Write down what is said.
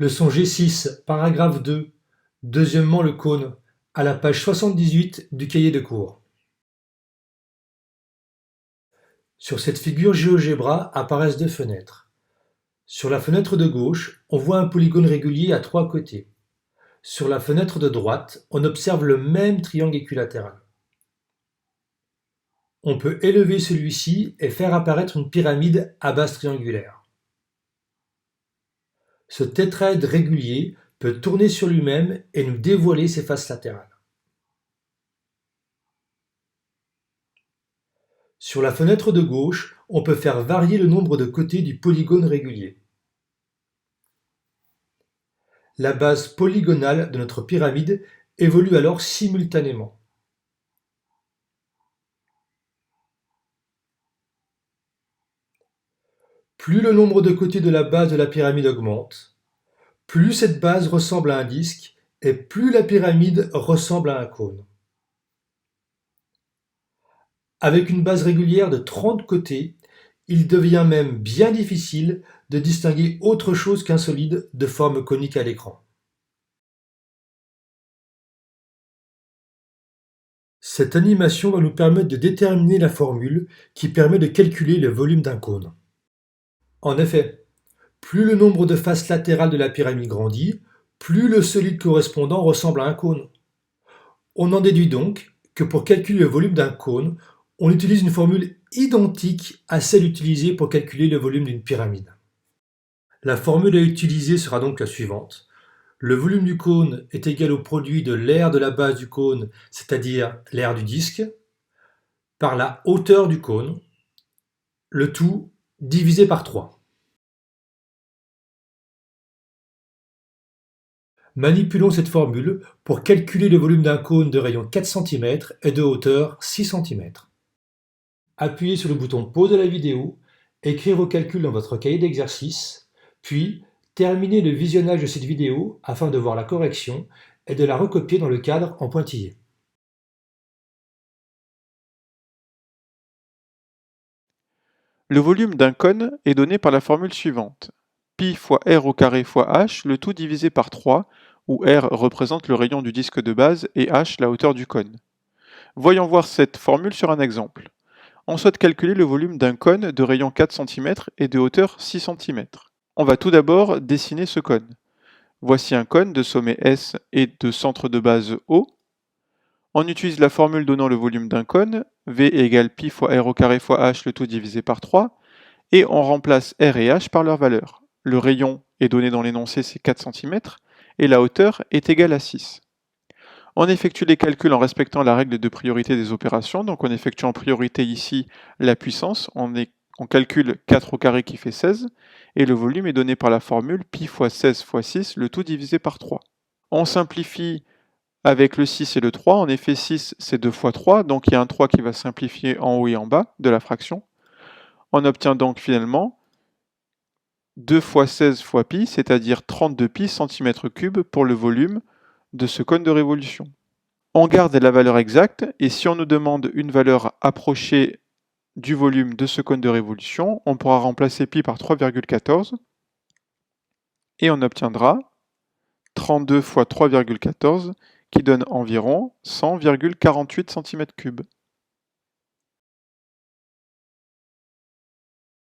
Leçon G6, paragraphe 2. Deuxièmement le cône, à la page 78 du cahier de cours. Sur cette figure GeoGebra apparaissent deux fenêtres. Sur la fenêtre de gauche, on voit un polygone régulier à trois côtés. Sur la fenêtre de droite, on observe le même triangle équilatéral. On peut élever celui-ci et faire apparaître une pyramide à base triangulaire. Ce tétraèdre régulier peut tourner sur lui-même et nous dévoiler ses faces latérales. Sur la fenêtre de gauche, on peut faire varier le nombre de côtés du polygone régulier. La base polygonale de notre pyramide évolue alors simultanément. Plus le nombre de côtés de la base de la pyramide augmente, plus cette base ressemble à un disque et plus la pyramide ressemble à un cône. Avec une base régulière de 30 côtés, il devient même bien difficile de distinguer autre chose qu'un solide de forme conique à l'écran. Cette animation va nous permettre de déterminer la formule qui permet de calculer le volume d'un cône. En effet, plus le nombre de faces latérales de la pyramide grandit, plus le solide correspondant ressemble à un cône. On en déduit donc que pour calculer le volume d'un cône, on utilise une formule identique à celle utilisée pour calculer le volume d'une pyramide. La formule à utiliser sera donc la suivante. Le volume du cône est égal au produit de l'aire de la base du cône, c'est-à-dire l'aire du disque, par la hauteur du cône, le tout divisé par 3. Manipulons cette formule pour calculer le volume d'un cône de rayon 4 cm et de hauteur 6 cm. Appuyez sur le bouton pause de la vidéo, écrire vos calculs dans votre cahier d'exercice, puis terminez le visionnage de cette vidéo afin de voir la correction et de la recopier dans le cadre en pointillé. Le volume d'un cône est donné par la formule suivante. Pi fois r au carré fois h, le tout divisé par 3, où r représente le rayon du disque de base et h la hauteur du cône. Voyons voir cette formule sur un exemple. On souhaite calculer le volume d'un cône de rayon 4 cm et de hauteur 6 cm. On va tout d'abord dessiner ce cône. Voici un cône de sommet S et de centre de base O. On utilise la formule donnant le volume d'un cône, V égale pi fois r au carré fois h, le tout divisé par 3, et on remplace r et h par leur valeur. Le rayon est donné dans l'énoncé, c'est 4 cm, et la hauteur est égale à 6. On effectue les calculs en respectant la règle de priorité des opérations, donc on effectue en priorité ici la puissance, on calcule 4 au carré qui fait 16, et le volume est donné par la formule pi fois 16 fois 6, le tout divisé par 3. On simplifie avec le 6 et le 3, en effet 6 c'est 2 fois 3, donc il y a un 3 qui va simplifier en haut et en bas de la fraction. On obtient donc finalement 2 fois 16 fois pi, c'est-à-dire 32 pi cm3 pour le volume de ce cône de révolution. On garde la valeur exacte, et si on nous demande une valeur approchée du volume de ce cône de révolution, on pourra remplacer pi par 3,14, et on obtiendra 32 fois 3,14, qui donne environ 100,48 cm3.